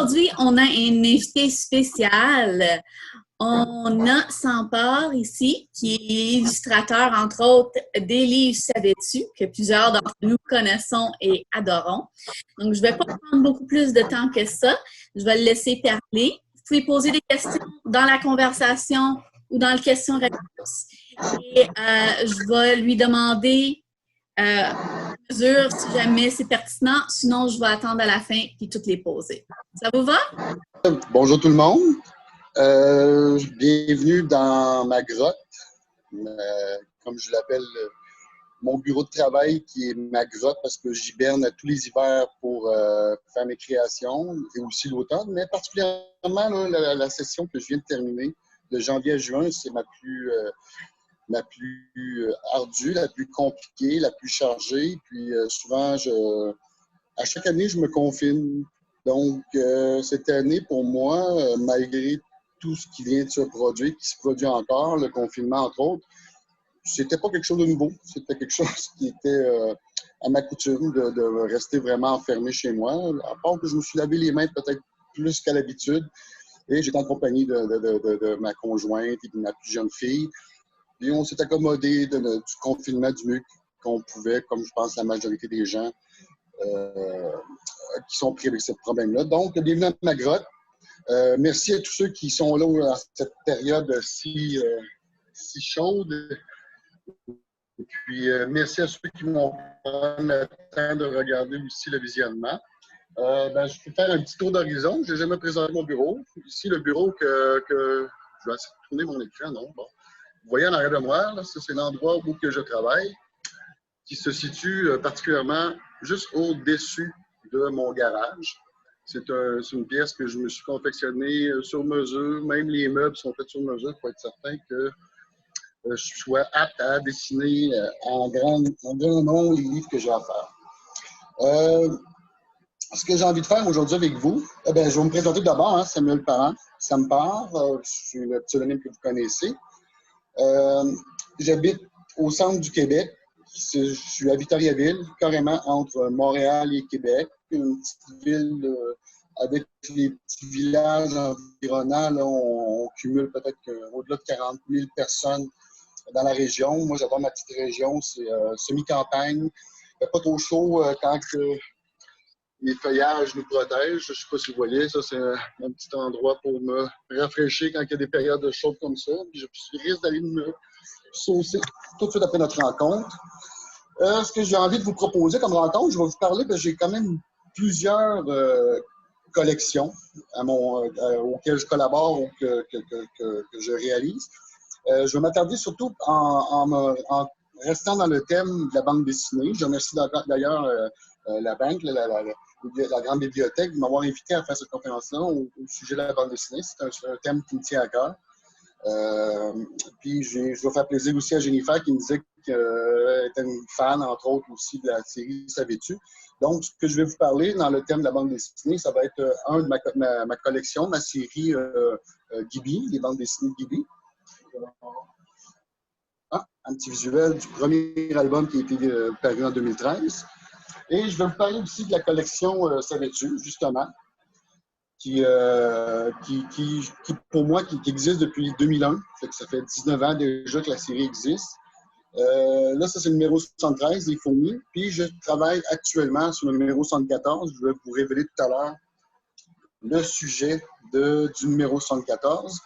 Aujourd'hui, on a un invité spécial. On a Sampar ici, qui est illustrateur, entre autres, des livres Savais-tu, que plusieurs d'entre nous connaissons et adorons. Donc, je ne vais pas prendre beaucoup plus de temps que ça. Je vais le laisser parler. Vous pouvez poser des questions dans la conversation ou dans le question-réponse. Et je vais lui demander mesure si jamais c'est pertinent. Sinon, je vais attendre à la fin puis toutes les poser. Ça vous va? Bonjour tout le monde. Bienvenue dans ma grotte, comme je l'appelle, mon bureau de travail qui est ma grotte parce que j'hiberne tous les hivers pour faire mes créations et aussi l'automne, mais particulièrement là, la session que je viens de terminer, de janvier à juin, c'est ma plus ardue, la plus compliquée, la plus chargée. Puis souvent, à chaque année, je me confine. Donc, cette année, pour moi, malgré tout ce qui vient de se produire, qui se produit encore, le confinement, entre autres, c'était pas quelque chose de nouveau. C'était quelque chose qui était à ma coutume de rester vraiment enfermé chez moi. À part que je me suis lavé les mains peut-être plus qu'à l'habitude. Et j'étais en compagnie de ma conjointe et de ma plus jeune fille. Puis on s'est accommodé du confinement du mieux qu'on pouvait, comme je pense la majorité des gens qui sont pris avec ce problème-là. Donc, bienvenue à ma grotte. Merci à tous ceux qui sont là à cette période si chaude. Et puis, merci à ceux qui m'ont pris le temps de regarder aussi le visionnement. Je peux faire un petit tour d'horizon. Je n'ai jamais présenté mon bureau. Ici, le bureau que je vais essayer de tourner mon écran, non? Bon. Vous voyez en arrière de moi, là, ça, c'est l'endroit où que je travaille, qui se situe particulièrement juste au-dessus de mon garage. C'est une pièce que je me suis confectionnée sur mesure. Même les meubles sont faits sur mesure pour être certain que je sois apte à dessiner en grand nombre les livres que j'ai à faire. Ce que j'ai envie de faire aujourd'hui avec vous, je vais me présenter d'abord, Samuel Parent, Sampar, c'est le pseudonyme que vous connaissez. J'habite au centre du Québec. Je suis à Victoriaville, carrément entre Montréal et Québec. Une petite ville avec les petits villages environnants. Là, on cumule peut-être au-delà de 40 000 personnes dans la région. Moi, j'adore ma petite région. C'est semi-campagne. Il fait pas trop chaud quand les feuillages nous protègent. Je ne sais pas si vous voyez, ça, c'est un petit endroit pour me rafraîchir quand il y a des périodes de chaud comme ça. Puis je risque d'aller me saucer tout de suite après notre rencontre. Ce que j'ai envie de vous proposer comme rencontre, je vais vous parler, j'ai quand même plusieurs collections auxquelles je collabore ou que je réalise. Je vais m'attarder surtout en restant dans le thème de la bande dessinée. Je remercie d'ailleurs la banque, la grande bibliothèque, de m'avoir invité à faire cette conférence-là au sujet de la bande dessinée. C'est un thème qui me tient à cœur. Puis je vais faire plaisir aussi à Jennifer qui me disait qu'elle était une fan, entre autres, aussi de la série Savais-tu. Donc, ce que je vais vous parler dans le thème de la bande dessinée, ça va être de ma collection, ma série Ghibli, les bandes dessinées de Ghibli. Un petit visuel du premier album qui a été paru en 2013. Et je vais vous parler aussi de la collection Savais-tu, justement, qui pour moi, qui existe depuis 2001. Ça fait 19 ans déjà que la série existe. Là, ça, c'est le numéro 73, les fourmis. Puis, je travaille actuellement sur le numéro 74. Je vais vous révéler tout à l'heure le sujet du numéro 74,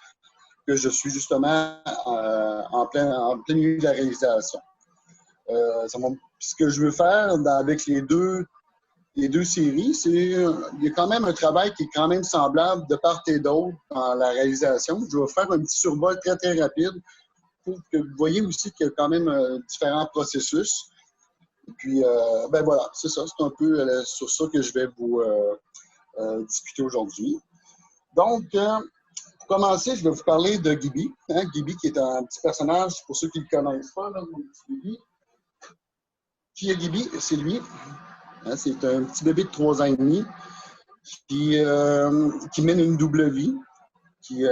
que je suis justement en plein milieu de la réalisation. Ce que je veux faire avec les deux séries, il y a quand même un travail qui est quand même semblable de part et d'autre dans la réalisation. Je vais faire un petit survol très, très rapide pour que vous voyez aussi qu'il y a quand même différents processus. Et puis, voilà, c'est ça. C'est un peu sur ça que je vais vous discuter aujourd'hui. Donc, pour commencer, je vais vous parler de Ghibli. Ghibli qui est un petit personnage, pour ceux qui ne le connaissent pas, là, mon petit Ghibli. Qui est Ghibli? C'est lui. C'est un petit bébé de 3 ans et demi qui mène une double vie, qui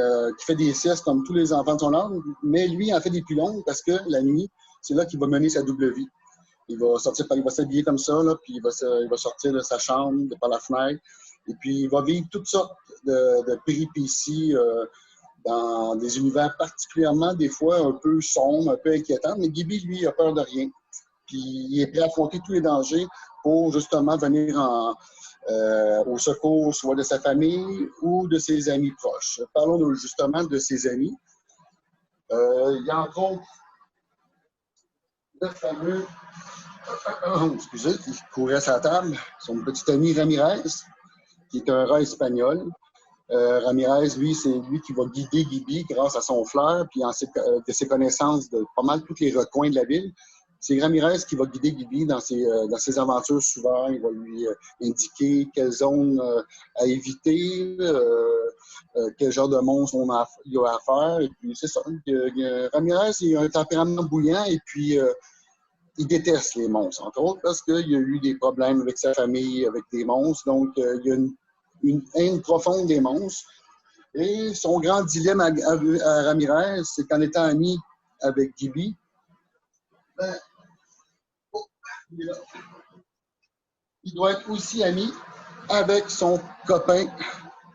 fait des siestes comme tous les enfants de son âge, mais lui en fait des plus longues parce que la nuit, c'est là qu'il va mener sa double vie. Il va s'habiller comme ça, là, puis il va sortir de sa chambre, par la fenêtre, Et puis, il va vivre toutes sortes de péripéties dans des univers particulièrement, des fois, un peu sombres, un peu inquiétants. Mais Gibi, lui, il a peur de rien. Puis, il est prêt à affronter tous les dangers pour, justement, venir au secours, soit de sa famille ou de ses amis proches. Parlons justement de ses amis. Il y a entre autres le fameux, excusez, qui courait sur la table, son petit ami Ramirez, qui est un rat espagnol. Ramirez, lui, c'est lui qui va guider Gibi grâce à son flair, puis de ses connaissances de pas mal tous les recoins de la ville. C'est Ramirez qui va guider Gibi dans ses aventures souvent. Il va lui indiquer quelle zone à éviter, quel genre de monstre il a à faire. Et puis, c'est ça. Ramirez, il a un tempérament bouillant et puis il déteste les monstres, entre autres, parce qu'il a eu des problèmes avec sa famille, avec des monstres. Donc, il y a une haine profonde des monstres. Et son grand dilemme à Ramirez, c'est qu'en étant ami avec Gibi, ben, il doit être aussi ami avec son copain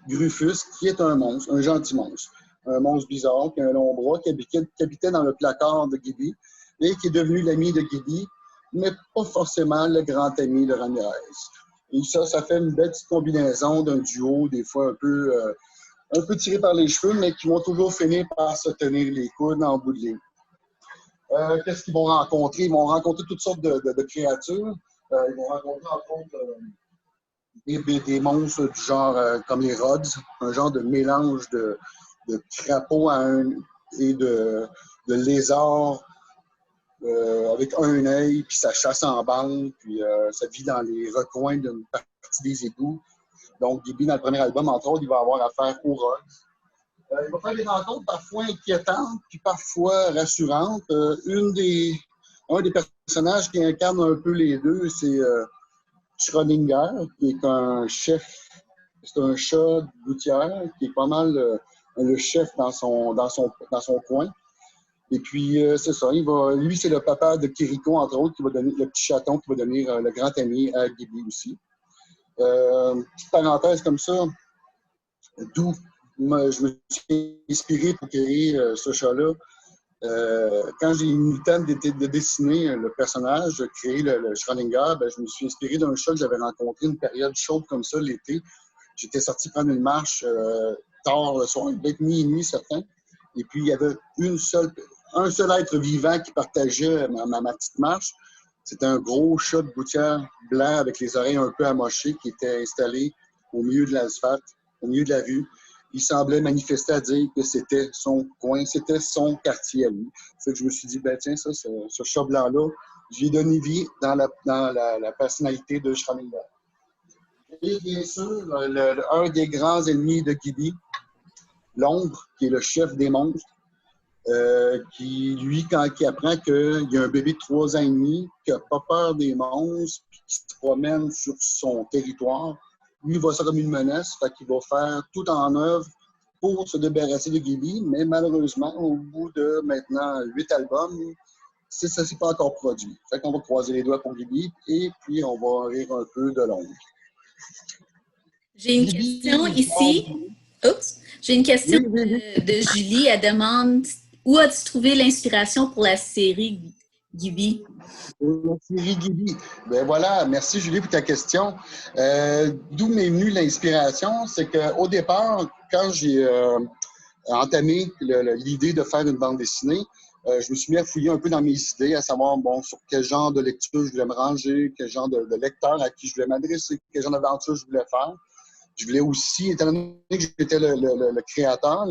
Grufus, qui est un monstre, un gentil monstre. Un monstre bizarre, qui a un long bras, qui habitait dans le placard de Gibi et qui est devenu l'ami de Gibi, mais pas forcément le grand ami de Ramirez. Et ça fait une belle petite combinaison d'un duo, des fois un peu tiré par les cheveux, mais qui vont toujours finir par se tenir les coudes en bout de ligne. Qu'est-ce qu'ils vont rencontrer? Ils vont rencontrer toutes sortes de créatures. Ils vont rencontrer, entre autres, des monstres du genre comme les Rods, un genre de mélange de crapauds et de lézards avec un œil, puis ça chasse en bande, puis ça vit dans les recoins d'une partie des égouts. Donc, Gibi, dans le premier album, entre autres, il va avoir affaire aux Rods. Il va faire des rencontres parfois inquiétantes, puis parfois rassurantes. Un des personnages qui incarne un peu les deux, c'est Schrödinger, qui est un chef. C'est un chat de gouttière qui est pas mal le chef dans son coin. Et puis, c'est ça. Lui, c'est le papa de Kiriko, entre autres, qui va donner le petit chaton qui va devenir le grand ami à Gibi aussi. Petite parenthèse comme ça, d'où je me suis inspiré pour créer ce chat-là. Quand j'ai eu le temps de dessiner le personnage, de créer le Schrödinger, je me suis inspiré d'un chat que j'avais rencontré une période chaude comme ça l'été. J'étais sorti prendre une marche tard le soir, peut-être minuit certain. Et puis, il y avait un seul être vivant qui partageait ma petite marche. C'était un gros chat de gouttière blanc avec les oreilles un peu amochées qui était installé au milieu de l'asphalte, au milieu de la rue. Il semblait manifester à dire que c'était son coin, c'était son quartier à lui. C'est que je me suis dit, tiens, ce chat blanc-là, j'ai donné vie dans la personnalité de Schrödinger. Et bien sûr, un des grands ennemis de Gibi, l'ombre, qui est le chef des monstres, qui, lui, quand il apprend qu'il y a un bébé de 3 ans et demi qui n'a pas peur des monstres, qui se promène sur son territoire, lui, il voit ça comme une menace, fait qu'il va faire tout en œuvre pour se débarrasser de Gibi, mais malheureusement, au bout de maintenant 8 albums, ça ne s'est pas encore produit. Fait qu'on va croiser les doigts pour Gibi et puis on va rire un peu de l'ombre. J'ai une question ici. Oups! J'ai une question de Julie. Elle demande où as-tu trouvé l'inspiration pour la série Gibi? La série Gibi. Ben voilà, merci Julie pour ta question. D'où m'est venue l'inspiration? C'est qu'au départ, quand j'ai entamé l'idée de faire une bande dessinée, je me suis mis à fouiller un peu dans mes idées, à savoir sur quel genre de lecture je voulais me ranger, quel genre de lecteur à qui je voulais m'adresser, quel genre d'aventure je voulais faire. Je voulais aussi, étant donné que j'étais le créateur,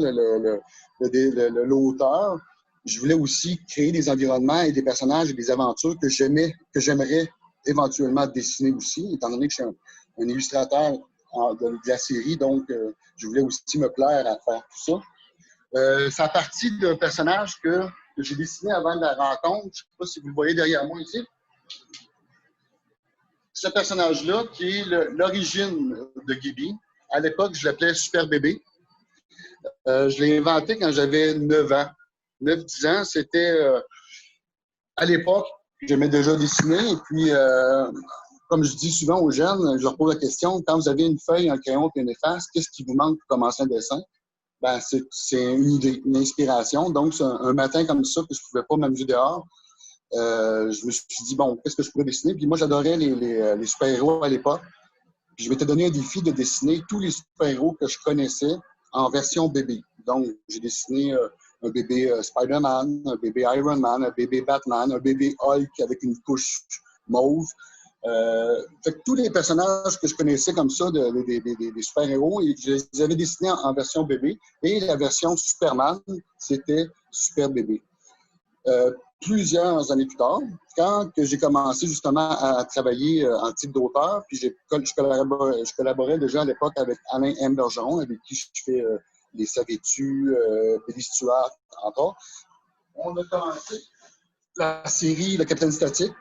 l'auteur, je voulais aussi créer des environnements et des personnages et des aventures que j'aimerais éventuellement dessiner aussi, étant donné que je suis un illustrateur de la série, donc je voulais aussi me plaire à faire tout ça. C'est à partir d'un personnage que j'ai dessiné avant la rencontre. Je ne sais pas si vous le voyez derrière moi ici. Ce personnage-là, qui est l'origine de Gibi. À l'époque, je l'appelais Super Bébé. Je l'ai inventé quand j'avais 9 ans. 9-10 ans, c'était à l'époque, j'aimais déjà dessiner. Et puis, comme je dis souvent aux jeunes, je leur pose la question, quand vous avez une feuille, un crayon et une efface, qu'est-ce qui vous manque pour commencer un dessin? Ben, c'est une idée, une inspiration. Donc, c'est un matin comme ça que je ne pouvais pas m'amuser dehors. Je me suis dit, bon, qu'est-ce que je pourrais dessiner? Puis moi, j'adorais les super-héros à l'époque. Puis je m'étais donné un défi de dessiner tous les super-héros que je connaissais en version bébé. Donc, j'ai dessiné un bébé Spider-Man, un bébé Iron Man, un bébé Batman, un bébé Hulk avec une couche mauve. Fait que tous les personnages que je connaissais comme ça, des super-héros, je les avais dessinés en version bébé. Et la version Superman, c'était Super Bébé. Plusieurs années plus tard, quand j'ai commencé justement à travailler en titre d'auteur, puis je collaborais déjà à l'époque avec Alain M. Bergeron, avec qui je fais Les Savais-tu, Billy Stewart, entre autres. On a commencé la série Le Capitaine Statique.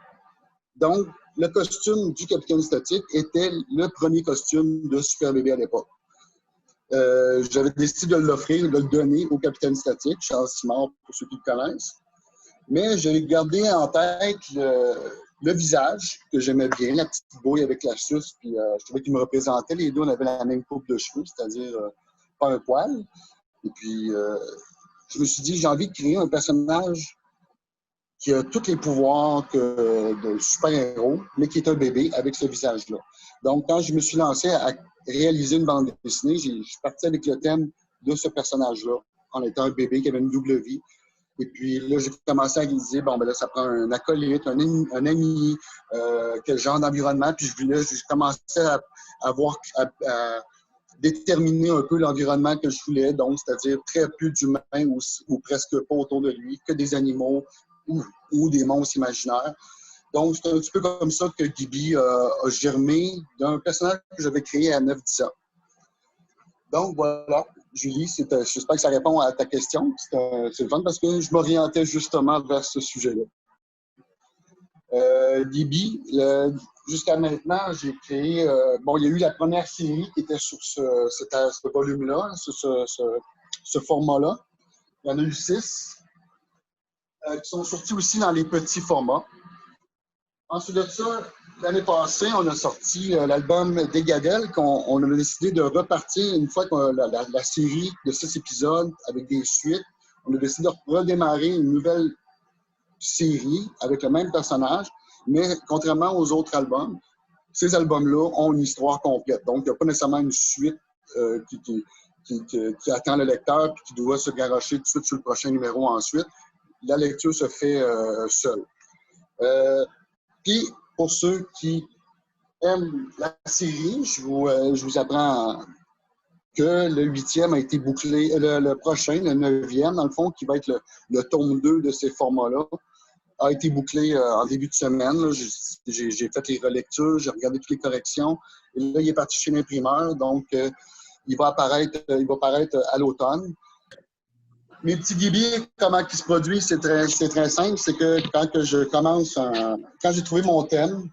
Donc, le costume du Capitaine Statique était le premier costume de Super Bébé à l'époque. J'avais décidé de l'offrir, de le donner au Capitaine Statique, Charles Simard, pour ceux qui le connaissent. Mais j'ai gardé en tête le visage, que j'aimais bien, la petite bouille avec la suce, puis je trouvais qu'il me représentait. Les deux, on avait la même coupe de cheveux, c'est-à-dire pas un poil. Et puis, je me suis dit, j'ai envie de créer un personnage qui a tous les pouvoirs de super-héros, mais qui est un bébé avec ce visage-là. Donc, quand je me suis lancé à réaliser une bande dessinée, je suis parti avec le thème de ce personnage-là, en étant un bébé qui avait une double vie. Et puis là, j'ai commencé à réaliser, bon, ben là, ça prend un acolyte, un ami, quel genre d'environnement. Puis j'ai commencé à déterminer un peu l'environnement que je voulais, donc c'est-à-dire très peu d'humains ou presque pas autour de lui, que des animaux ou des monstres imaginaires. Donc, c'est un petit peu comme ça que Gibi a germé d'un personnage que j'avais créé à 9-10 ans. Donc, voilà, Julie, j'espère que ça répond à ta question. C'est le fun parce que je m'orientais justement vers ce sujet-là. Gibi, jusqu'à maintenant, j'ai créé... bon, il y a eu la première série qui était sur ce volume-là, ce format-là. Il y en a eu 6 qui sont sortis aussi dans les petits formats. Ensuite de ça, l'année passée, on a sorti l'album Dégadel, qu'on a décidé de repartir une fois que la série de 6 épisodes avec des suites. On a décidé de redémarrer une nouvelle série avec le même personnage, mais contrairement aux autres albums, ces albums-là ont une histoire complète. Donc, il n'y a pas nécessairement une suite qui attend le lecteur et qui doit se garrocher tout de suite sur le prochain numéro ensuite. La lecture se fait seule. Puis, pour ceux qui aiment la série, je vous apprends que le 8e a été bouclé, le prochain, le 9e, dans le fond, qui va être le tome 2 de ces formats-là, a été bouclé en début de semaine. Là. J'ai fait les relectures, j'ai regardé toutes les corrections. Et là, il est parti chez l'imprimeur, donc il va apparaître à l'automne. Mes petits Gibi, comment ils se produisent, c'est très simple. C'est que quand j'ai trouvé mon thème,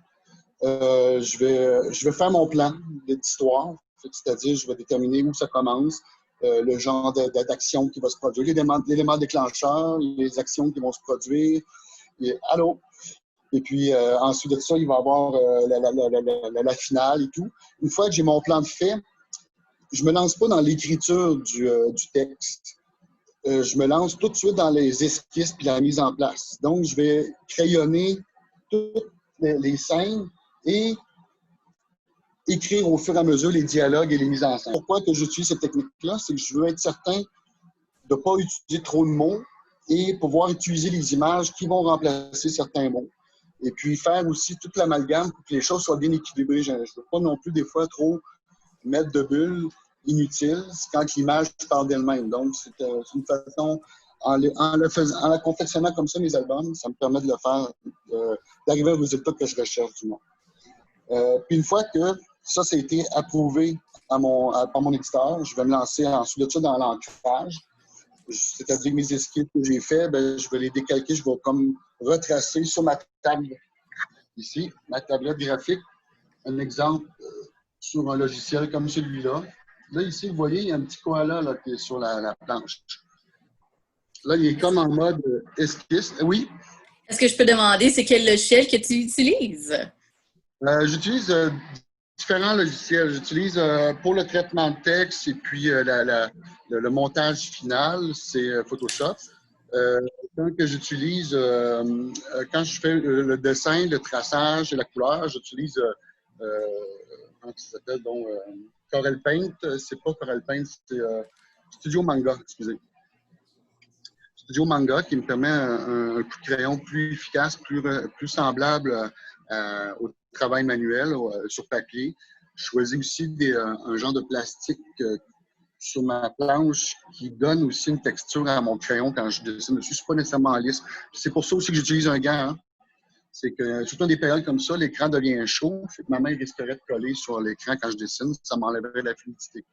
je vais faire mon plan d'histoire. C'est-à-dire, je vais déterminer où ça commence, le genre d'action qui va se produire, l'élément déclencheur, les actions qui vont se produire. Et puis, ensuite de ça, il va y avoir la finale et tout. Une fois que j'ai mon plan de fait, je ne me lance pas dans l'écriture du texte. Je me lance tout de suite dans les esquisses et la mise en place. Donc, je vais crayonner toutes les scènes et écrire au fur et à mesure les dialogues et les mises en scène. Pourquoi que j'utilise cette technique-là? C'est que je veux être certain de ne pas utiliser trop de mots et pouvoir utiliser les images qui vont remplacer certains mots. Et puis faire aussi toute l'amalgame pour que les choses soient bien équilibrées. Je ne veux pas non plus des fois trop mettre de bulles inutiles quand l'image parle d'elle-même. Donc, c'est une façon, en la confectionnant comme ça, mes albums, ça me permet de le faire, d'arriver au résultat que je recherche du moins. Puis une fois que ça a été approuvé par mon éditeur, je vais me lancer ensuite de ça dans l'ancrage. C'est-à-dire que mes esquisses que j'ai faites, je vais les décalquer, je vais comme retracer sur ma table. Ici, ma tablette graphique, un exemple sur un logiciel comme celui-là. Là, ici, vous voyez, il y a un petit koala là, qui est sur la planche. Là, il est comme en mode esquisse. Oui? Est-ce que je peux demander c'est quel logiciel que tu utilises? J'utilise différents logiciels. J'utilise pour le traitement de texte et puis le montage final, c'est Photoshop. Quand que j'utilise, quand je fais le dessin, le traçage et la couleur, j'utilise, comment ça s'appelle, donc, Corel Paint. C'est pas Corel Paint, c'est Studio Manga, excusez. Studio Manga qui me permet un coup de crayon plus efficace, plus semblable au travail manuel sur papier. Je choisis aussi un genre de plastique sur ma planche qui donne aussi une texture à mon crayon quand je dessine dessus. C'est pas nécessairement lisse. C'est pour ça aussi que j'utilise un gant. Hein. C'est que, surtout dans des périodes comme ça, l'écran devient chaud. Fait que ma main risquerait de coller sur l'écran quand je dessine. Ça m'enlèverait la fluidité.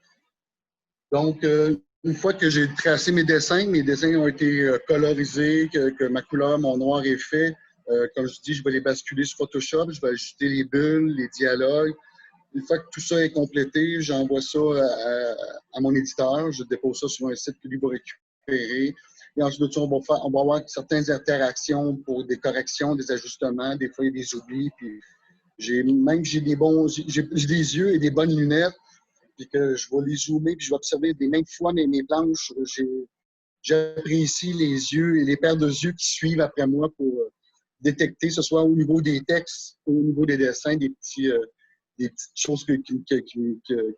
Donc, une fois que j'ai tracé mes dessins ont été colorisés, que ma couleur, mon noir est fait. Comme je dis, je vais les basculer sur Photoshop, je vais ajouter les bulles, les dialogues. Une fois que tout ça est complété, j'envoie ça à mon éditeur, je dépose ça sur un site que lui va récupérer. Et ensuite de ça, on va avoir certaines interactions pour des corrections, des ajustements. Des fois, il y a des oublis. Puis j'ai des yeux et des bonnes lunettes. Puis que je vais les zoomer, puis je vais observer des mêmes fois mes planches. J'apprécie les yeux et les paires de yeux qui suivent après moi pour détecter, que ce soit au niveau des textes, au niveau des dessins, des petites choses qui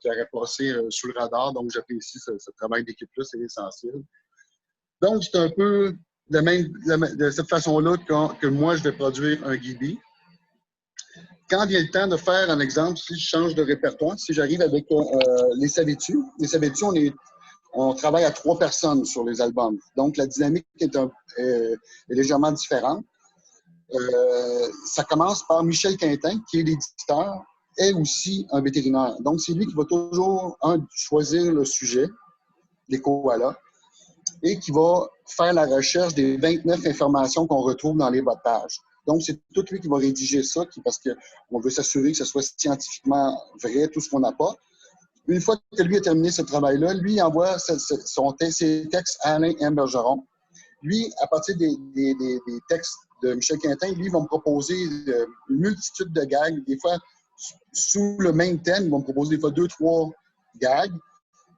auraient passé sous le radar. Donc, j'apprécie ce travail d'équipe-là, c'est essentiel. Donc, c'est un peu de cette façon-là que moi, je vais produire un Ghibli. Quand vient le temps de faire un exemple, si je change de répertoire, si j'arrive avec les Savais-tu, on travaille à 3 personnes sur les albums. Donc, la dynamique est légèrement différente. Ça commence par Michel Quintin, qui est l'éditeur, est aussi un vétérinaire. Donc, c'est lui qui va toujours choisir le sujet, les koalas, et qui va faire la recherche des 29 informations qu'on retrouve dans les bas de page. Donc, c'est tout lui qui va rédiger ça, parce qu'on veut s'assurer que ce soit scientifiquement vrai, tout ce qu'on apporte. Une fois que lui a terminé ce travail-là, lui il envoie ses textes à Alain M. Bergeron. Lui, à partir des textes de Michel Quintin, lui, il va me proposer une multitude de gags. Des fois, sous le même thème, il va me proposer des fois 2-3 gags.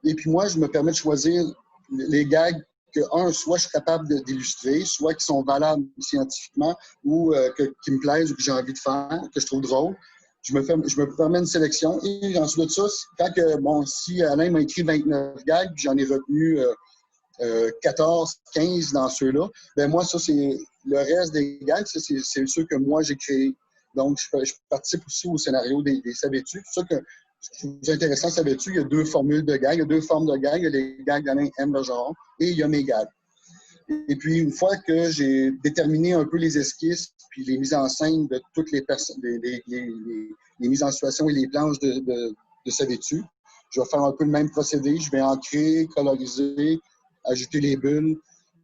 Et puis moi, je me permets de choisir les gags que, soit je suis capable d'illustrer, soit qui sont valables scientifiquement, ou qui me plaisent ou que j'ai envie de faire, que je trouve drôle. Je me permets une sélection. Et ensuite de ça, si Alain m'a écrit 29 gags, puis j'en ai retenu 14, 15 dans ceux-là, ben moi, ça, c'est le reste des gags, c'est ceux que moi, j'ai créés. Donc, je participe aussi au scénario des Savais-tu. C'est ça que ce qui est intéressant, Savais-tu, il y a 2 formules de gags, il y a 2 formes de gags. Il y a les gags d'Alain M. Bergeron et il y a mes gags. Et puis, une fois que j'ai déterminé un peu les esquisses puis les mises en scène de toutes les personnes, les mises en situation et les planches de Savais-tu, je vais faire un peu le même procédé. Je vais ancrer, coloriser, ajouter les bulles,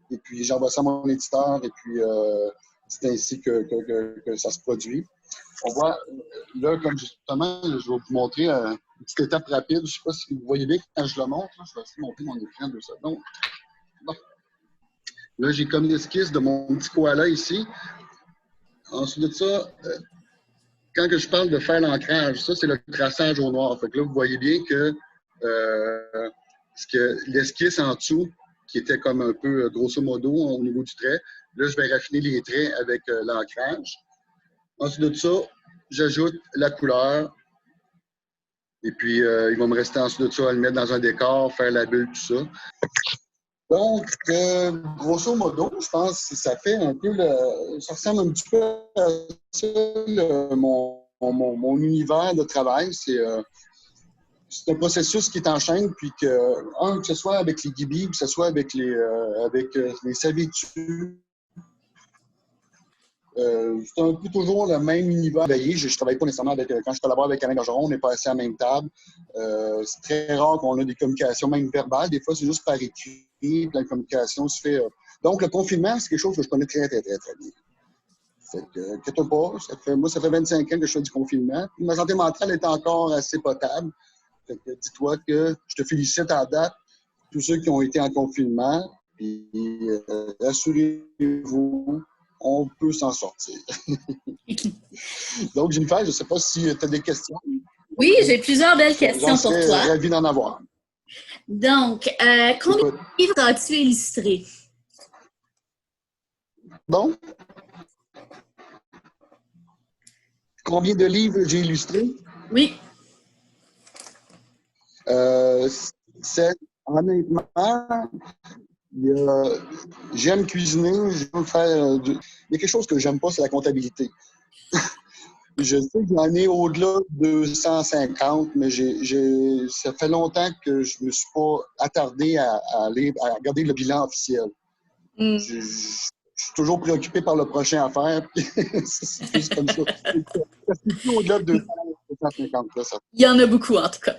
et puis j'envoie ça à mon éditeur, et puis c'est ainsi que ça se produit. On voit, là, comme justement, je vais vous montrer une petite étape rapide. Je ne sais pas si vous voyez bien quand je le montre. Là, je vais essayer de monter mon écran 2 secondes. Bon. Là, j'ai comme l'esquisse de mon petit koala ici. Ensuite de ça, quand que je parle de faire l'ancrage, ça, c'est le traçage au noir. Fait que là, vous voyez bien que l'esquisse en dessous, qui était comme un peu grosso modo au niveau du trait, là, je vais raffiner les traits avec l'ancrage. Ensuite de ça, j'ajoute la couleur. Et puis, il va me rester ensuite de ça à le mettre dans un décor, faire la bulle, tout ça. Donc, grosso modo, je pense que ça fait un peu ça ressemble un petit peu à ça, mon univers de travail. C'est un processus qui est en chaîne, puis que ce soit avec les Ghibli, que ce soit avec les Savais-tu, c'est un peu toujours le même univers. Je ne travaille pas nécessairement quand je collabore avec Alain Bergeron, on n'est pas assis à la même table. C'est très rare qu'on ait des communications, même verbales. Des fois, c'est juste par écrit, puis la communication se fait. Donc, le confinement, c'est quelque chose que je connais très, très, très, très bien. Fait que, inquiète pas, moi, ça fait 25 ans que je fais du confinement. Puis ma santé mentale est encore assez potable. Fait que, dis-toi que je te félicite à la date, tous ceux qui ont été en confinement. Puis, rassurez-vous, on peut s'en sortir. Donc, Jennifer, je ne sais pas si tu as des questions. Oui, j'ai plusieurs belles questions pour toi. Ravi d'en avoir. Donc, combien de livres as-tu illustrés? Bon. Combien de livres j'ai illustrés? Oui. Honnêtement, j'aime cuisiner, j'aime faire. Il y a quelque chose que j'aime pas, c'est la comptabilité. Je sais que j'en ai au-delà de 250, mais ça fait longtemps que je ne me suis pas attardé à regarder le bilan officiel. Je suis toujours préoccupé par le prochain à faire. C'est juste comme ça. C'est plus au-delà de 250. Là, ça. Il y en a beaucoup, en tout cas.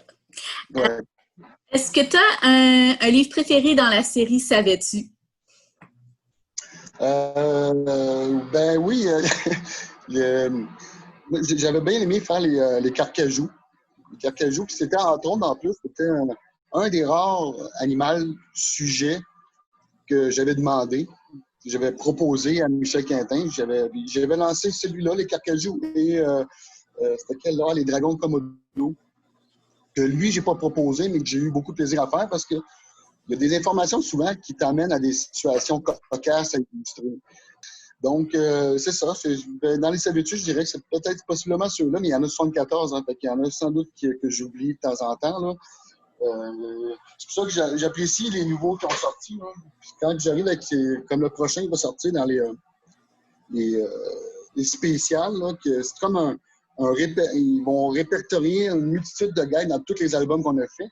Ouais. Est-ce que tu as un livre préféré dans la série Savais-tu? Ben oui. J'avais bien aimé faire les carcajous. Les carcajous, puis c'était entre autres, en plus, c'était un des rares animaux sujets que j'avais demandé. J'avais proposé à Michel Quintin. J'avais lancé celui-là, les carcajous, et c'était quel là? Les dragons de Komodo. Que lui, j'ai pas proposé, mais que j'ai eu beaucoup de plaisir à faire parce que il y a des informations souvent qui t'amènent à des situations cocasses à illustrer. Donc, c'est ça. Dans les Savais-tu, je dirais que c'est peut-être possiblement ceux-là, mais il y en a 74. Hein, fait qu'il y en a sans doute que j'oublie de temps en temps. Là. C'est pour ça que j'apprécie les nouveaux qui ont sorti. Là. Quand j'arrive avec, comme le prochain qui va sortir dans les spéciales, là, c'est comme ils vont répertorier une multitude de gags dans tous les albums qu'on a fait,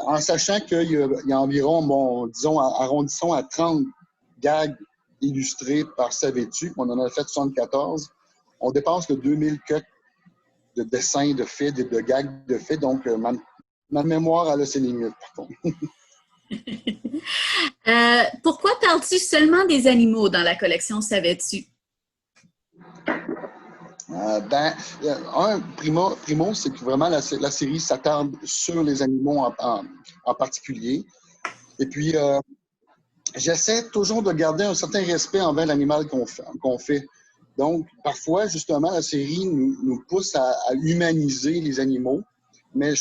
en sachant qu'il y a environ, bon, disons, arrondissons à 30 gags illustrés par Savais-tu. On en a fait 74. On dépasse le 2000 cuts de dessins, de faits, de gags de faits. Donc, ma mémoire, elle a ses limites, par contre. Pourquoi parles-tu seulement des animaux dans la collection Savais-tu? Primo, c'est que vraiment la série s'attarde sur les animaux en particulier. Et puis, j'essaie toujours de garder un certain respect envers l'animal qu'on fait. Donc, parfois, justement, la série nous pousse à humaniser les animaux. Mais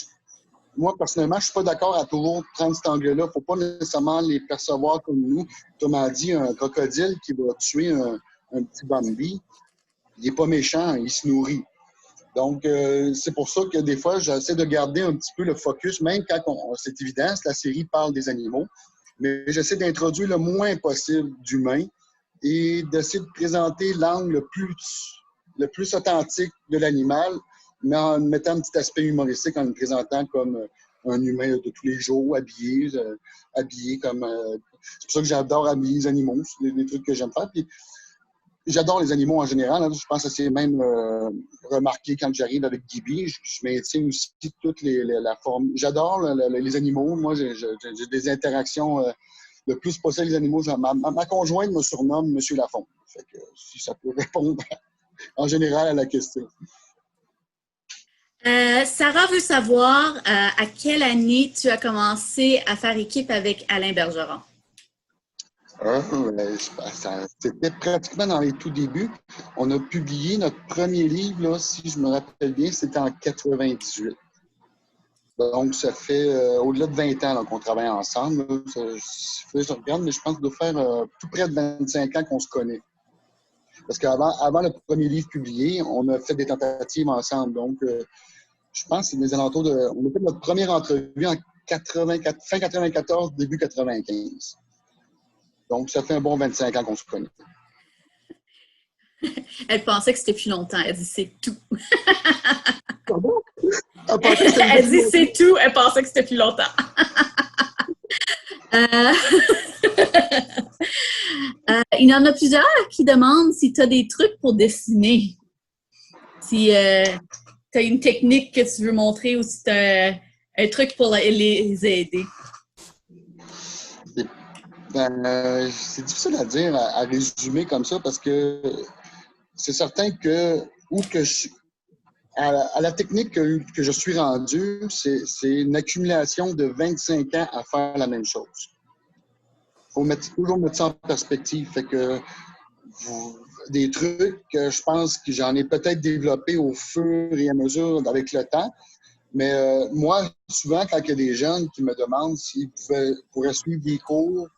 moi, personnellement, je ne suis pas d'accord à toujours prendre cet angle-là. Il ne faut pas nécessairement les percevoir comme nous. Autrement dit, un crocodile qui va tuer un petit Bambi, il n'est pas méchant, il se nourrit. Donc, c'est pour ça que des fois, j'essaie de garder un petit peu le focus, même quand c'est évident, la série parle des animaux, mais j'essaie d'introduire le moins possible d'humains et d'essayer de présenter l'angle le plus authentique de l'animal, mais en mettant un petit aspect humoristique, en le présentant comme un humain de tous les jours, habillé comme... c'est pour ça que j'adore habiller les animaux, c'est des trucs que j'aime faire. Puis, j'adore les animaux en général. Hein. Je pense que c'est même remarqué quand j'arrive avec Gibi. Je maintiens aussi toute la forme. J'adore les animaux. Moi, j'ai des interactions le plus possible avec les animaux. Ma conjointe me surnomme Monsieur Lafont. Fait que, si ça peut répondre en général à la question. Sarah veut savoir à quelle année tu as commencé à faire équipe avec Alain Bergeron. C'était pratiquement dans les tout débuts. On a publié notre premier livre, là, si je me rappelle bien, c'était en 98. Donc, ça fait au-delà de 20 ans qu'on travaille ensemble. Je regarde, mais je pense que doit faire tout près de 25 ans qu'on se connaît. Parce qu'avant le premier livre publié, on a fait des tentatives ensemble. Donc, je pense que c'est des alentours de... On a fait notre première entrevue en fin 94, début 95. Donc, ça fait un bon 25 ans qu'on se connaît. Elle pensait que c'était plus longtemps. Elle dit c'est tout. Pardon? Elle dit c'est tout. Elle pensait que c'était plus longtemps. Il y en a plusieurs qui demandent si tu as des trucs pour dessiner. Si tu as une technique que tu veux montrer ou si tu as un truc pour les aider. C'est difficile à dire, à résumer comme ça, parce que c'est certain que à la technique que je suis rendu, c'est une accumulation de 25 ans à faire la même chose. Il faut toujours mettre ça en perspective. Fait que des trucs que je pense que j'en ai peut-être développé au fur et à mesure avec le temps. Mais moi, souvent, quand il y a des jeunes qui me demandent s'ils pourraient suivre des cours,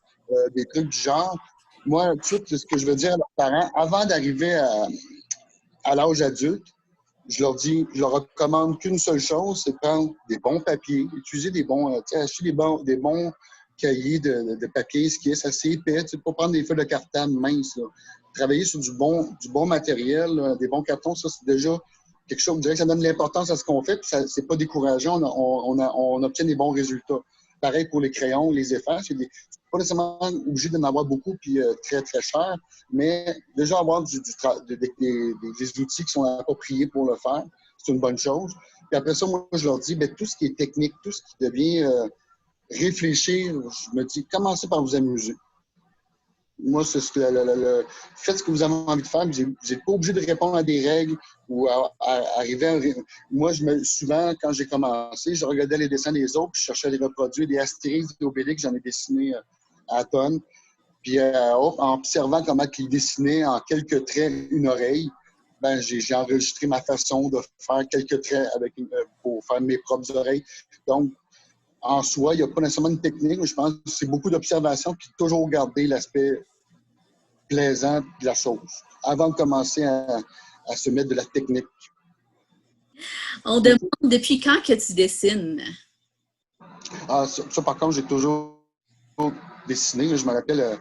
des trucs du genre, moi, tout de suite, ce que je veux dire à leurs parents, avant d'arriver à l'âge adulte, je leur recommande qu'une seule chose, c'est de prendre des bons papiers, utiliser des bons, acheter des bons cahiers de papier, ce qui est assez épais, pas prendre des feuilles de cartable minces. Là. Travailler sur du bon matériel, là, des bons cartons, ça, c'est déjà quelque chose, je dirais que ça donne de l'importance à ce qu'on fait, puis ça, c'est pas décourageant, on obtient des bons résultats. Pareil pour les crayons, les effets, c'est pas nécessairement obligé d'en avoir beaucoup puis très, très cher, mais déjà avoir des outils qui sont appropriés pour le faire, c'est une bonne chose. Puis après ça, moi, je leur dis, bien, tout ce qui est technique, tout ce qui devient réfléchir, je me dis, commencez par vous amuser. Moi, c'est ce que faites ce que vous avez envie de faire. Vous n'êtes pas obligé de répondre à des règles ou arriver à. Moi, souvent, quand j'ai commencé, je regardais les dessins des autres, puis je cherchais à les reproduire, des Astérix, des Obélix, j'en ai dessiné à tonnes. Puis en observant comment ils dessinaient en quelques traits une oreille, ben, j'ai enregistré ma façon de faire quelques traits pour faire mes propres oreilles. Donc, en soi, il n'y a pas nécessairement une technique, mais je pense que c'est beaucoup d'observation puis toujours garder l'aspect plaisant de la chose avant de commencer à se mettre de la technique. On demande depuis quand que tu dessines? Ah, ça, par contre, j'ai toujours dessiné. Je me rappelle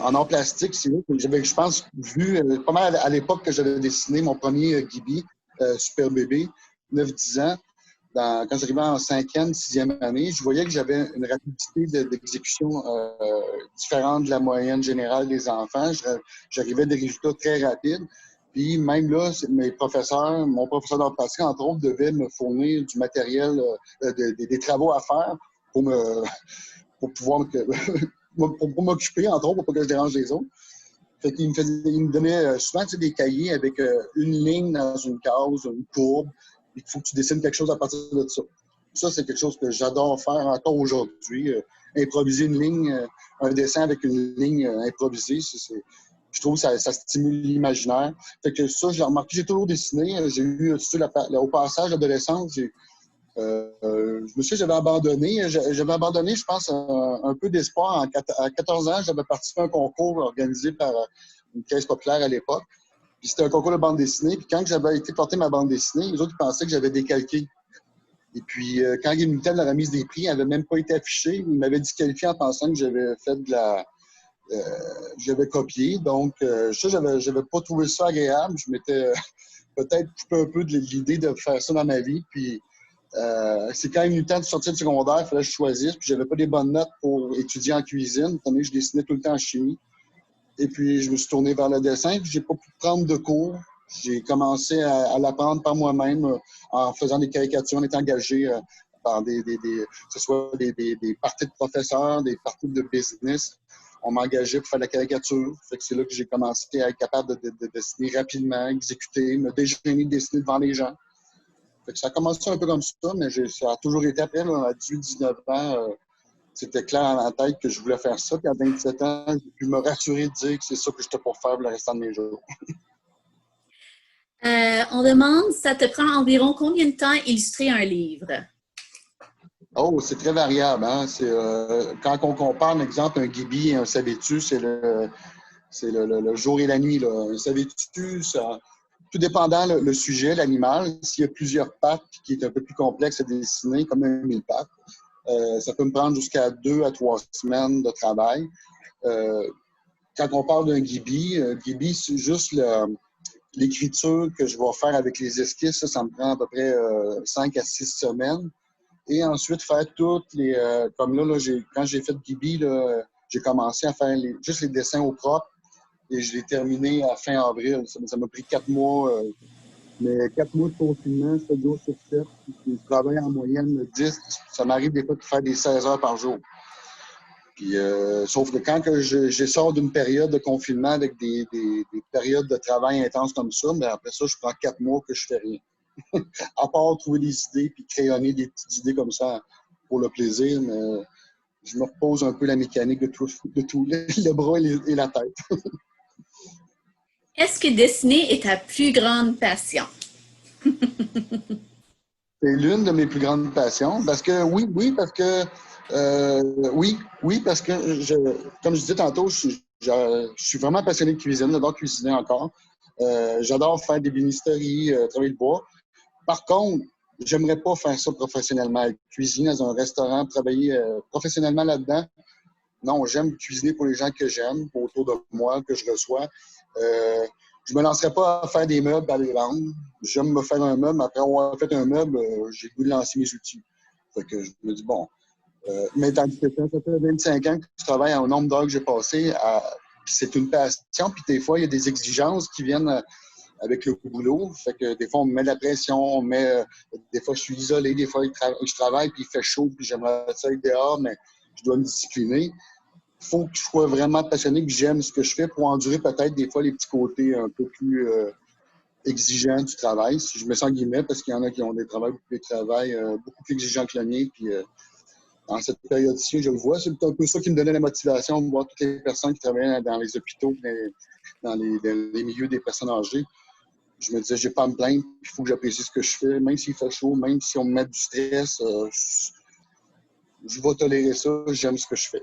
en art plastique, c'est vrai que j'avais, je pense, vu pas mal à l'époque que j'avais dessiné mon premier Gibi, Super Bébé, 9-10 ans. Quand j'arrivais en 5e, 6e année, je voyais que j'avais une rapidité d'exécution différente de la moyenne générale des enfants. J'arrivais à des résultats très rapides. Puis même là, mon professeur d'art plastique, entre autres, devait me fournir du matériel, des travaux à faire pour pour pouvoir pour m'occuper, entre autres, pour pas que je dérange les autres. Fait qu'il il me donnait souvent des cahiers avec une ligne dans une case, une courbe. Il faut que tu dessines quelque chose à partir de ça. Ça, c'est quelque chose que j'adore faire encore aujourd'hui. Improviser une ligne, un dessin avec une ligne improvisée, je trouve que ça stimule l'imaginaire. Fait que ça, j'ai remarqué, j'ai toujours dessiné. J'ai eu, au passage de l'adolescence, je me souviens, j'avais abandonné. J'avais abandonné, je pense, un peu d'espoir. À 14 ans, j'avais participé à un concours organisé par une caisse populaire à l'époque. Puis c'était un concours de bande dessinée. Puis quand j'avais été porter ma bande dessinée, les autres ils pensaient que j'avais décalqué. Et puis quand il me de la remise des prix, elle n'avait même pas été affichée. Ils m'avaient disqualifié en pensant que j'avais fait j'avais copié. Donc ça, j'avais pas trouvé ça agréable. Je m'étais peut-être coupé un peu de l'idée de faire ça dans ma vie. Puis c'est quand même eu le temps de sortir du secondaire, il fallait que je choisisse. Puis j'avais pas des bonnes notes pour étudier en cuisine, étant donné que je dessinais tout le temps en chimie. Et puis je me suis tourné vers le dessin, puis j'ai pas pu prendre de cours. J'ai commencé à l'apprendre par moi-même en faisant des caricatures, en étant engagé par que ce soit des parties de professeurs, des parties de business. On m'engageait pour faire de la caricature. Fait que c'est là que j'ai commencé à être capable de dessiner rapidement, exécuter, me déjeuner, dessiner devant les gens. Fait que ça a commencé un peu comme ça, mais ça a toujours été après, là, à 18-19 ans, c'était clair dans la tête que je voulais faire ça. Puis à 27 ans, j'ai pu me rassurer de dire que c'est ça que j'étais pour faire le restant de mes jours. On demande, ça te prend environ combien de temps illustrer un livre? Oh, c'est très variable. Hein? Quand on compare, par exemple, un Gibi et un Savais-tu, c'est le jour et la nuit. Là. Un Savais-tu, tout dépendant le sujet, l'animal, s'il y a plusieurs pattes qui est un peu plus complexe à dessiner, comme un mille pattes, ça peut me prendre jusqu'à 2 à 3 semaines de travail. Quand on parle d'un Gibi, c'est juste l'écriture que je vais faire avec les esquisses. Ça me prend à peu près 5 à 6 semaines. Et ensuite, faire toutes les... comme là quand j'ai fait Gibi, j'ai commencé à faire juste les dessins au propre et je l'ai terminé à fin avril. Ça m'a pris 4 mois. Mais 4 mois de confinement, 7 jours sur 7. Je travaille en moyenne 10. Ça m'arrive des fois de faire des 16 heures par jour. Puis, sauf que quand je sors d'une période de confinement avec des périodes de travail intenses comme ça, mais après ça, je prends 4 mois que je fais rien. À part trouver des idées puis crayonner des petites idées comme ça pour le plaisir, mais je me repose un peu la mécanique de tout le bras et la tête. Est-ce que dessiner est ta plus grande passion? C'est l'une de mes plus grandes passions. Parce que, parce que, parce que, comme je disais tantôt, je suis vraiment passionné de cuisine. J'adore cuisiner encore. J'adore faire des bénisteries, travailler le bois. Par contre, j'aimerais pas faire ça professionnellement. Cuisiner dans un restaurant, travailler professionnellement là-dedans. Non, j'aime cuisiner pour les gens que j'aime, autour de moi, que je reçois. Euh, je me lancerai pas à faire des meubles, à les vendre. J'aime me faire un meuble. Après avoir fait un meuble, j'ai le goût de lancer mes outils. Fait que je me dis, bon. Mais tandis que ça fait 25 ans que je travaille au nombre d'heures que j'ai passé, c'est une passion. Puis des fois, il y a des exigences qui viennent avec le boulot. Fait que des fois, on me met de la pression. Des fois, je suis isolé. Des fois, je travaille, puis il fait chaud, puis j'aimerais ça être dehors, mais je dois me discipliner. Il faut que je sois vraiment passionné, que j'aime ce que je fais pour endurer peut-être des fois les petits côtés un peu plus exigeants du travail. Si je me sens guillemets, parce qu'il y en a qui ont des travails beaucoup plus exigeants que le mien. Puis dans cette période-ci, je le vois. C'est un peu ça qui me donnait la motivation de voir toutes les personnes qui travaillaient dans les hôpitaux, dans les milieux des personnes âgées. Je me disais, j'ai pas à me plaindre, il faut que j'apprécie ce que je fais, même s'il fait chaud, même si on me met du stress, je vais tolérer ça, j'aime ce que je fais.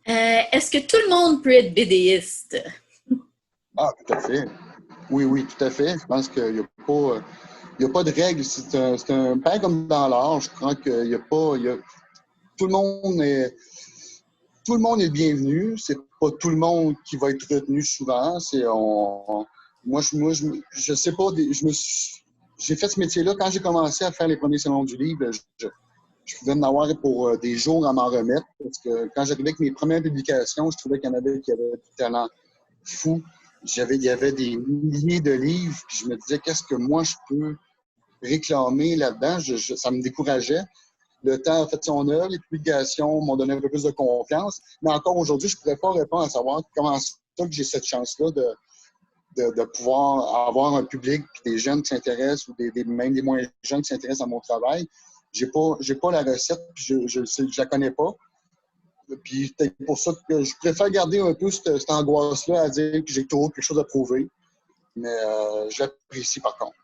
Est-ce que tout le monde peut être BDiste? Ah, tout à fait. Oui, tout à fait. Je pense qu'il n'y a pas, il y a pas de règle. C'est un pareil comme dans l'art. Je crois qu'il n'y a pas. Tout le monde est, tout le monde est bienvenu. C'est pas tout le monde qui va être retenu souvent. Je sais pas. J'ai fait ce métier-là quand j'ai commencé à faire les premiers salons du livre. Je pouvais en avoir pour des jours à m'en remettre. Parce que quand j'arrivais avec mes premières publications, je trouvais qu'il y en avait qui avaient du talent fou. Il y avait des milliers de livres, puis je me disais, qu'est-ce que moi je peux réclamer là-dedans? Ça me décourageait. Le temps a fait son œuvre, les publications m'ont donné un peu plus de confiance. Mais encore aujourd'hui, je ne pourrais pas répondre à savoir comment c'est ça que j'ai cette chance-là de pouvoir avoir un public, puis des jeunes qui s'intéressent, ou même des moins jeunes qui s'intéressent à mon travail. J'ai pas la recette, puis je la connais pas. Puis c'est pour ça que je préfère garder un peu cette angoisse-là à dire que j'ai toujours quelque chose à prouver. Mais je l'apprécie par contre.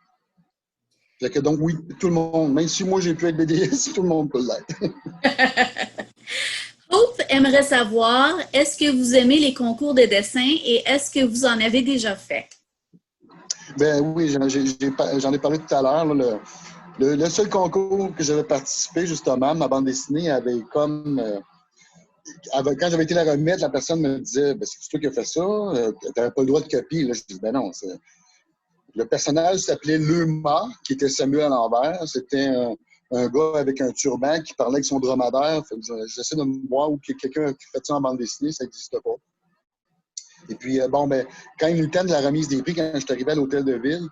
Fait que donc oui, tout le monde, même si moi j'ai pu être BDS, tout le monde peut l'être. Hope aimerait savoir, est-ce que vous aimez les concours de dessin et est-ce que vous en avez déjà fait? Ben oui, j'en ai parlé tout à l'heure. Le seul concours que j'avais participé, justement, ma bande dessinée avait comme. Quand j'avais été la remettre, la personne me disait, ben, c'est toi qui as fait ça, tu n'avais pas le droit de copier. Là, je dis, ben non, le personnage s'appelait Leuma, qui était Samuel à l'envers. C'était un gars avec un turban qui parlait avec son dromadaire. J'essaie de me voir où quelqu'un a fait ça en bande dessinée, ça n'existe pas. Et puis, quand il y a eu le temps de la remise des prix, quand je suis arrivé à l'hôtel de ville,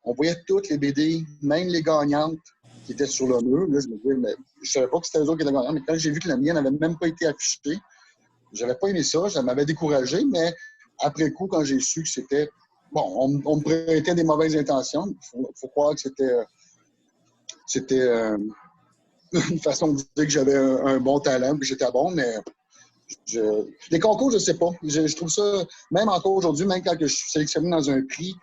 on voyait toutes les BD, même les gagnantes qui étaient sur le mur. Là, je me disais, mais je savais pas que c'était eux autres qui étaient gagnants, mais quand j'ai vu que la mienne n'avait même pas été affichée, j'avais pas aimé ça, ça m'avait découragé, mais après coup, quand j'ai su que c'était. Bon, on me prêtait des mauvaises intentions. Il faut croire que c'était une façon de dire que j'avais un bon talent, que j'étais bon, mais les concours, je sais pas. Je trouve ça, même encore aujourd'hui, même quand je suis sélectionné dans un prix,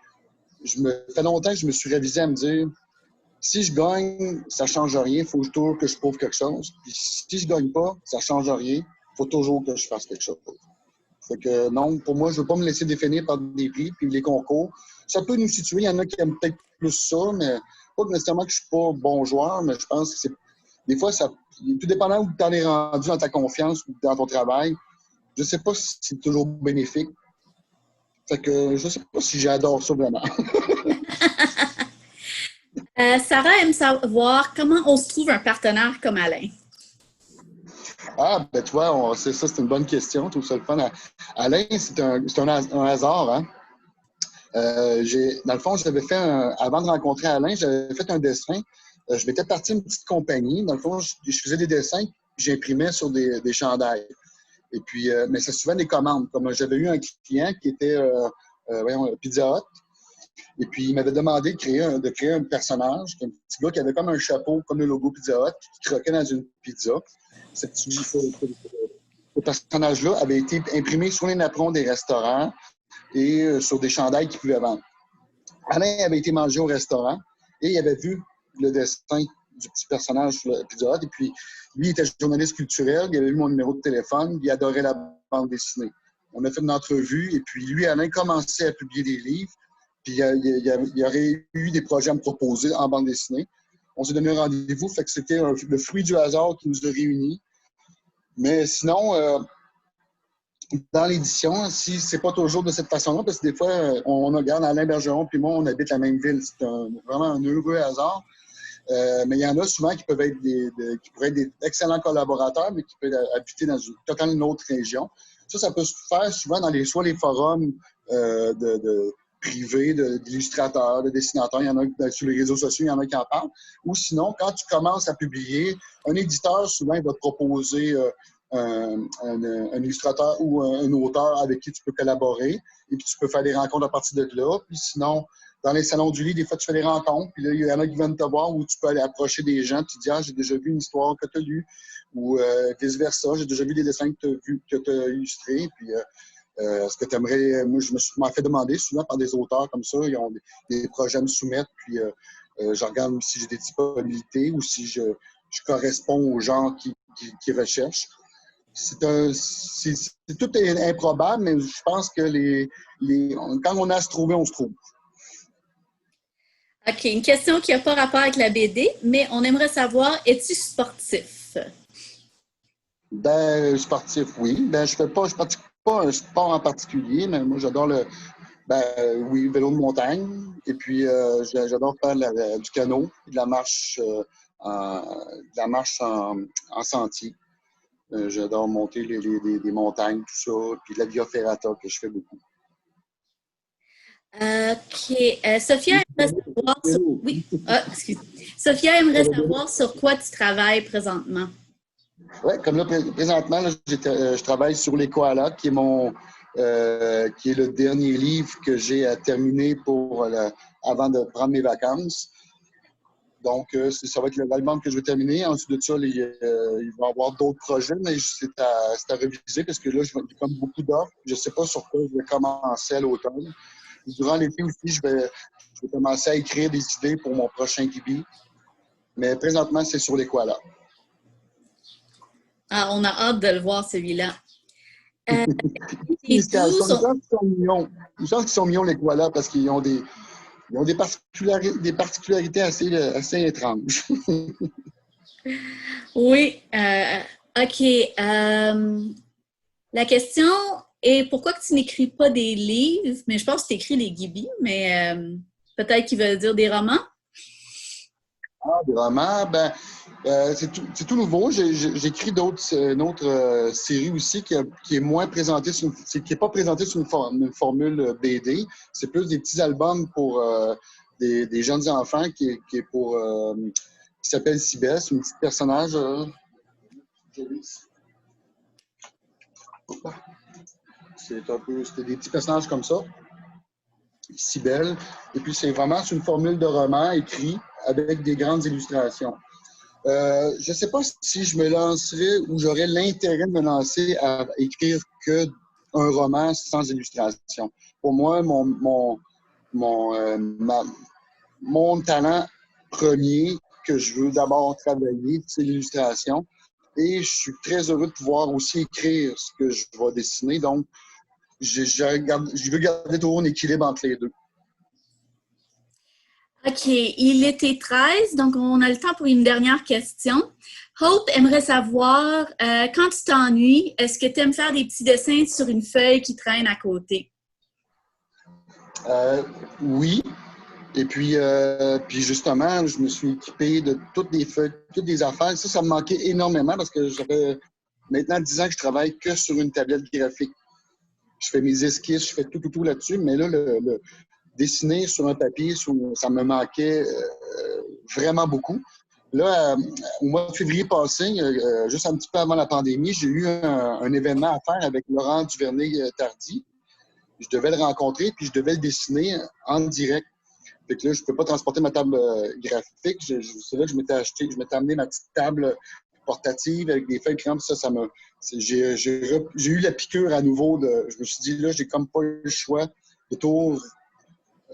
ça fait longtemps que je me suis révisé à me dire, si je gagne, ça change rien, il faut toujours que je prouve quelque chose. Puis si je gagne pas, ça change rien, il faut toujours que je fasse quelque chose. Fait que non, pour moi, je ne veux pas me laisser définir par des prix, puis les concours. Ça peut nous situer, il y en a qui aiment peut-être plus ça, mais pas nécessairement que je ne suis pas bon joueur, mais je pense que c'est. Des fois, tout dépendant où tu en es rendu dans ta confiance ou dans ton travail, je ne sais pas si c'est toujours bénéfique. Fait que je ne sais pas si j'adore ça vraiment. Sarah aime savoir comment on se trouve un partenaire comme Alain. Ah, ben tu vois, c'est une bonne question. Je trouve ça le fun. Alain, c'est un hasard, hein? Dans le fond, avant de rencontrer Alain, j'avais fait un dessin. Je m'étais parti une petite compagnie. Dans le fond, je faisais des dessins, puis j'imprimais sur des chandails. Et puis, mais c'est souvent des commandes. Comme j'avais eu un client qui était, Pizza Hut. Et puis, il m'avait demandé de créer un personnage, un petit gars qui avait comme un chapeau, comme le logo Pizza Hut, qui croquait dans une pizza. C'est petit. ce personnage-là avait été imprimé sur les napperons des restaurants et sur des chandails qu'ils pouvaient vendre. Alain avait été mangé au restaurant et il avait vu le dessin du petit personnage sur le Pizza Hut. Et puis, lui, il était journaliste culturel, il avait vu mon numéro de téléphone, il adorait la bande dessinée. On a fait une entrevue et puis lui, Alain, commençait à publier des livres. Puis il y aurait eu des projets à me proposer en bande dessinée. On s'est donné un rendez-vous, fait que c'était le fruit du hasard qui nous a réunis. Mais sinon, dans l'édition, si c'est pas toujours de cette façon-là, parce que des fois, on regarde Alain Bergeron puis moi, on habite la même ville. C'est vraiment un heureux hasard. Mais il y en a souvent qui peuvent être qui pourraient être des excellents collaborateurs, mais qui peuvent habiter dans totalement une autre région. Ça peut se faire souvent dans soit les forums privés d'illustrateurs, de dessinateurs. Il y en a sur les réseaux sociaux, il y en a qui en parlent. Ou sinon, quand tu commences à publier, un éditeur, souvent, il va te proposer un illustrateur ou un auteur avec qui tu peux collaborer. Et puis, tu peux faire des rencontres à partir de là. Puis sinon, dans les salons du livre, des fois, tu fais des rencontres. Puis là, il y en a qui viennent te voir où tu peux aller approcher des gens. Tu dis, ah, j'ai déjà vu une histoire que tu as lue. Ou vice-versa, j'ai déjà vu des dessins que tu as illustrés. Puis, est-ce que tu aimerais... Moi, je m'en fais demander souvent par des auteurs comme ça. Ils ont des projets à me soumettre. Puis, je regarde si j'ai des disponibilités ou si je corresponds aux gens qui recherchent. Tout est improbable, mais je pense que quand on a à se trouver, on se trouve. OK, une question qui n'a pas rapport avec la BD, mais on aimerait savoir, es-tu sportif? Ben, sportif, oui. Ben, je pratique pas un sport en particulier, mais moi, j'adore oui, vélo de montagne. Et puis, j'adore faire du canot et de la marche, en sentier. J'adore monter des montagnes, tout ça. Puis de la via ferrata que je fais beaucoup. OK. Sophia aimerait savoir sur... Oui. Excuse. Sophia aimerait savoir sur quoi tu travailles présentement. Oui, comme là, présentement, là, je travaille sur Les Koalas, qui est le dernier livre que j'ai à terminer avant de prendre mes vacances. Donc, ça va être l'album que je vais terminer. Ensuite de ça, il va y avoir d'autres projets, mais c'est à réviser parce que là, j'ai comme beaucoup d'offres. Je ne sais pas sur quoi je vais commencer à l'automne. Durant l'été aussi, je vais commencer à écrire des idées pour mon prochain Gibi. Mais présentement, c'est sur Les Koalas. Ah, on a hâte de le voir, celui-là. Les gens qui sont mignons, les koalas, parce qu'ils ont des particularités assez étranges. Oui. OK. La question est pourquoi que tu n'écris pas des livres? Mais je pense que tu écris les Gibi, mais peut-être qu'il veut dire des romans. Ah, des romans, ben, c'est tout nouveau. J'écris une autre série aussi qui est moins présentée, qui n'est pas présentée sur une formule BD. C'est plus des petits albums pour des jeunes enfants qui s'appelle Cybelle. C'est un petit personnage. C'était des petits personnages comme ça. Cybelle. Et puis, c'est vraiment une formule de roman écrit avec des grandes illustrations. Je ne sais pas si je me lancerais ou j'aurais l'intérêt de me lancer à écrire qu'un roman sans illustration. Pour moi, mon talent premier que je veux d'abord travailler, c'est l'illustration. Et je suis très heureux de pouvoir aussi écrire ce que je vais dessiner. Donc, je veux garder toujours un équilibre entre les deux. OK. Il était 13, donc on a le temps pour une dernière question. Hope aimerait savoir, quand tu t'ennuies, est-ce que tu aimes faire des petits dessins sur une feuille qui traîne à côté? Oui. Et puis justement, je me suis équipé de toutes des feuilles, toutes des affaires. Ça me manquait énormément parce que j'avais maintenant 10 ans que je travaille que sur une tablette graphique. Je fais mes esquisses, je fais tout là-dessus, mais là, le dessiner sur un papier, ça me manquait vraiment beaucoup. Là, au mois de février passé, juste un petit peu avant la pandémie, j'ai eu un événement à faire avec Laurent Duvernay-Tardy. Je devais le rencontrer, puis je devais le dessiner en direct. Fait que là, je ne peux pas transporter ma table graphique. C'est là que je m'étais amené ma petite table portative avec des feuilles crampes. J'ai eu la piqûre à nouveau. Je me suis dit, là, j'ai comme pas eu le choix de tout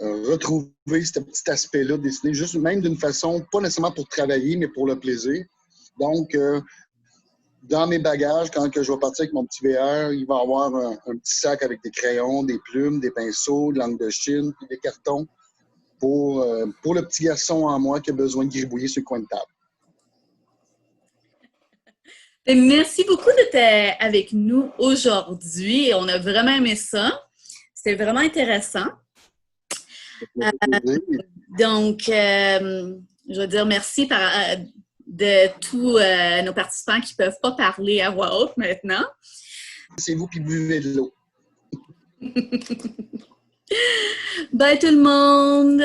retrouver ce petit aspect-là, dessiner, juste même d'une façon, pas nécessairement pour travailler, mais pour le plaisir. Donc, dans mes bagages, quand que je vais partir avec mon petit VR, il va y avoir un petit sac avec des crayons, des plumes, des pinceaux, de l'encre de Chine, puis des cartons pour le petit garçon en moi qui a besoin de gribouiller sur le coin de table. Merci beaucoup d'être avec nous aujourd'hui. On a vraiment aimé ça. C'était vraiment intéressant. Donc, je veux dire merci de tous nos participants qui ne peuvent pas parler à voix haute maintenant. C'est vous qui buvez de l'eau. Bye tout le monde!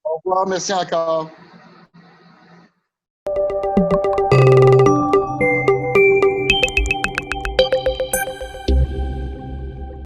Au revoir, merci encore.